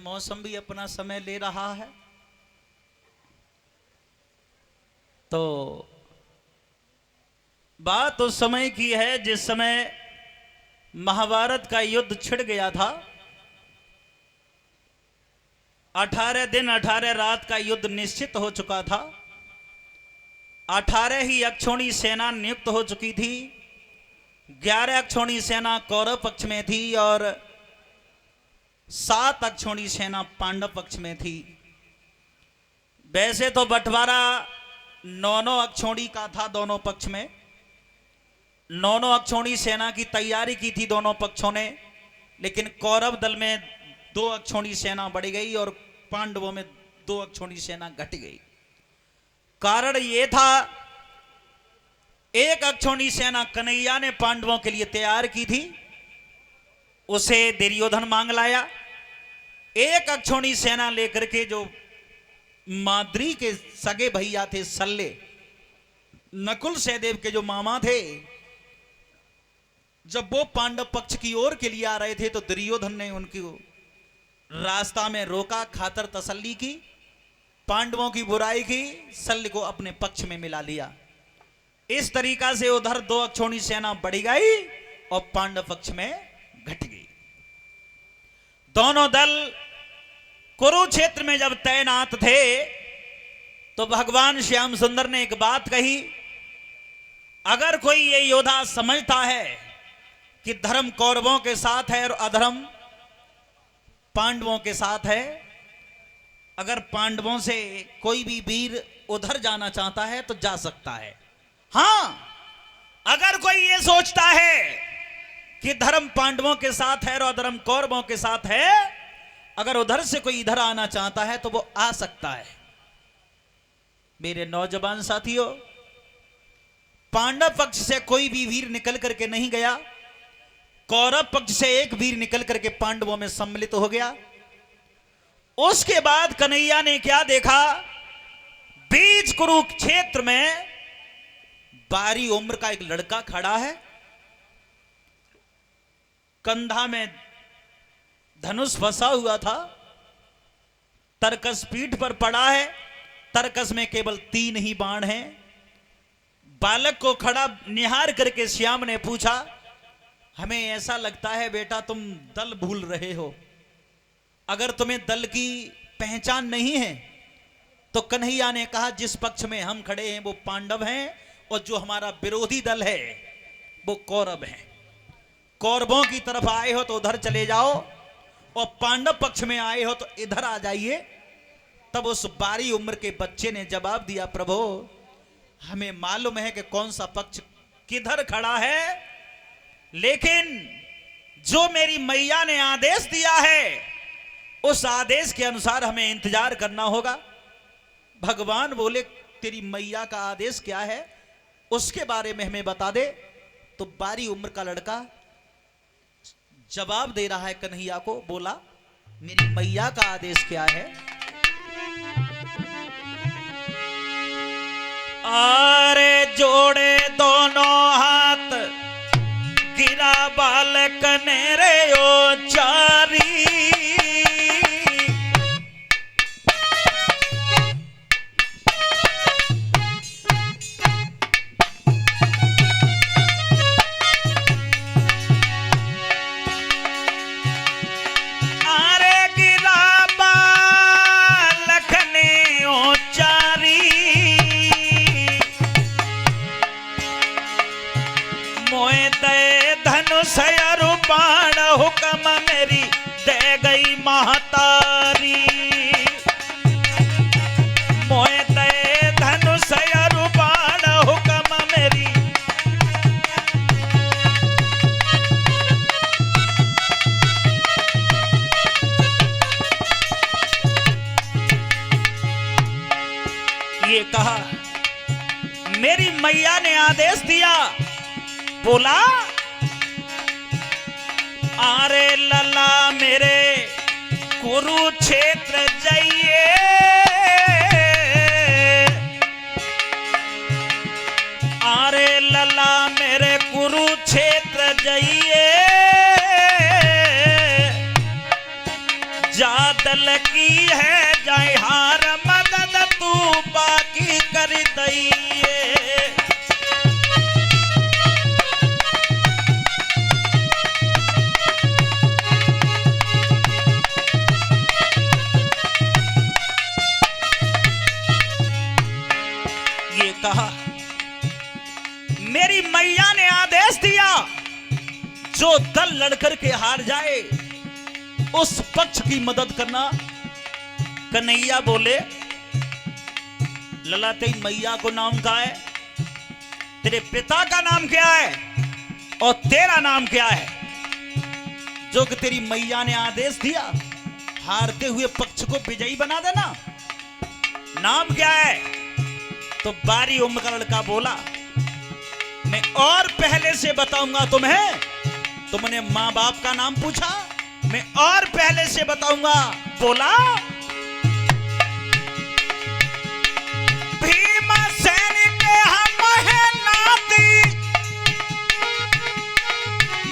मौसम भी अपना समय ले रहा है। तो बात उस समय की है जिस समय महाभारत का युद्ध छिड़ गया था। 18 दिन 18 रात का युद्ध निश्चित हो चुका था। 18 ही अक्षौणी सेना नियुक्त हो चुकी थी। 11 अक्षौणी सेना कौरव पक्ष में थी और 7 अक्षौणी सेना पांडव पक्ष में थी। वैसे तो बंटवारा 9 अक्षौणी का था दोनों पक्ष में। 9 अक्षौणी सेना की तैयारी की थी दोनों पक्षों ने, लेकिन कौरव दल में 2 अक्षौणी सेना बढ़ गई और पांडवों में 2 अक्षौणी सेना घट गई। कारण यह था, एक अक्षौणी सेना कन्हैया ने पांडवों के लिए तैयार की थी, उसे दुर्योधन मांग लाया। एक अक्षौणी सेना लेकर के जो माद्री के सगे भैया थे सल्ले, नकुल सहदेव के जो मामा थे, जब वो पांडव पक्ष की ओर के लिए आ रहे थे तो दुर्योधन ने उनकी रास्ता में रोका, खातर तसल्ली की, पांडवों की बुराई की, सल्ले को अपने पक्ष में मिला लिया। इस तरीका से उधर 2 अक्षौणी सेना बढ़ गई और पांडव पक्ष में घट गई। दोनों दल कुरुक्षेत्र में जब तैनात थे तो भगवान श्याम सुंदर ने एक बात कही, अगर कोई ये योद्धा समझता है कि धर्म कौरवों के साथ है और अधर्म पांडवों के साथ है, अगर पांडवों से कोई भी वीर उधर जाना चाहता है तो जा सकता है। हां, अगर कोई ये सोचता है कि धर्म पांडवों के साथ है और अधर्म कौरवों के साथ है, अगर उधर से कोई इधर आना चाहता है तो वो आ सकता है। मेरे नौजवान साथियों, पांडव पक्ष से कोई भी वीर निकल करके नहीं गया, कौरव पक्ष से एक वीर निकल करके पांडवों में सम्मिलित हो गया। उसके बाद कन्हैया ने क्या देखा, बीच कुरुक्षेत्र में 12 उम्र का एक लड़का खड़ा है, कंधा में धनुष फंसा हुआ था, तरकस पीठ पर पड़ा है, तरकस में केवल 3 ही बाण हैं। बालक को खड़ा निहार करके श्याम ने पूछा, हमें ऐसा लगता है बेटा तुम दल भूल रहे हो, अगर तुम्हें दल की पहचान नहीं है तो कन्हैया ने कहा जिस पक्ष में हम खड़े हैं वो पांडव हैं और जो हमारा विरोधी दल है वो कौरव है। कौरवों की तरफ आए हो तो उधर चले जाओ और पांडव पक्ष में आए हो तो इधर आ जाइए। तब उस 12 उम्र के बच्चे ने जवाब दिया, प्रभु हमें मालूम है कि कौन सा पक्ष किधर खड़ा है, लेकिन जो मेरी मैया ने आदेश दिया है उस आदेश के अनुसार हमें इंतजार करना होगा। भगवान बोले, तेरी मैया का आदेश क्या है उसके बारे में हमें बता दे। तो 12 उम्र का लड़का जवाब दे रहा है कन्हैया को, बोला मेरी मैया का आदेश क्या है। अरे जोड़े दोनों हाथ, गिरा बालक ने रे ओ चारी, बाण हुक्म मेरी दे गई महतारी, मोए दे धनुष बाण हुक्म मेरी। ये कहा, मेरी मैया ने आदेश दिया, बोला आरे लला मेरे कुरुक्षेत्र जाइए, आरे लला मेरे कुरुक्षेत्र जाइए, जात पागल की है जाय हार मदद तू बाकी कर दइए। ये कहा मेरी मैया ने आदेश दिया जो दल लड़कर के हार जाए उस पक्ष की मदद करना। कन्हैया बोले लला तेरी मैया को नाम क्या है, तेरे पिता का नाम क्या है और तेरा नाम क्या है जो कि तेरी मैया ने आदेश दिया हारते हुए पक्ष को विजयी बना देना, नाम क्या है? तो बारी उम्र का लड़का बोला मैं और पहले से बताऊंगा तुम्हें। तुमने मां बाप का नाम पूछा, मैं और पहले से बताऊंगा। बोला भीमसेन के हम हैं नाती,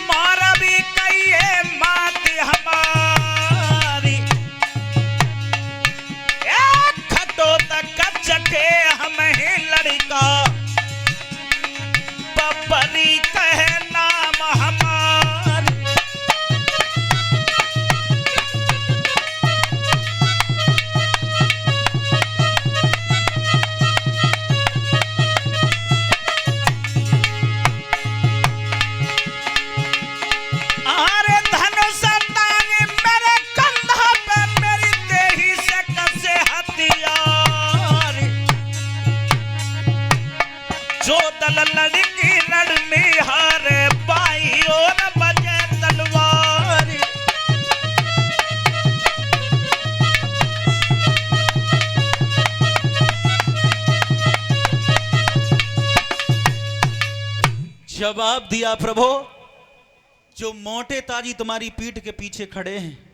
मारा भी कहिए माती हमारी, खटो तक चके हम ही लड़का, बबरी कहे नाम हमार। आरे धनुष ताने मेरे कंधा पे मेरी देही से कसे हथियार, जो दल लड़की लड़ में हारे बाई और बजे तलवार। जवाब दिया प्रभु जो मोटे ताजी तुम्हारी पीठ के पीछे खड़े हैं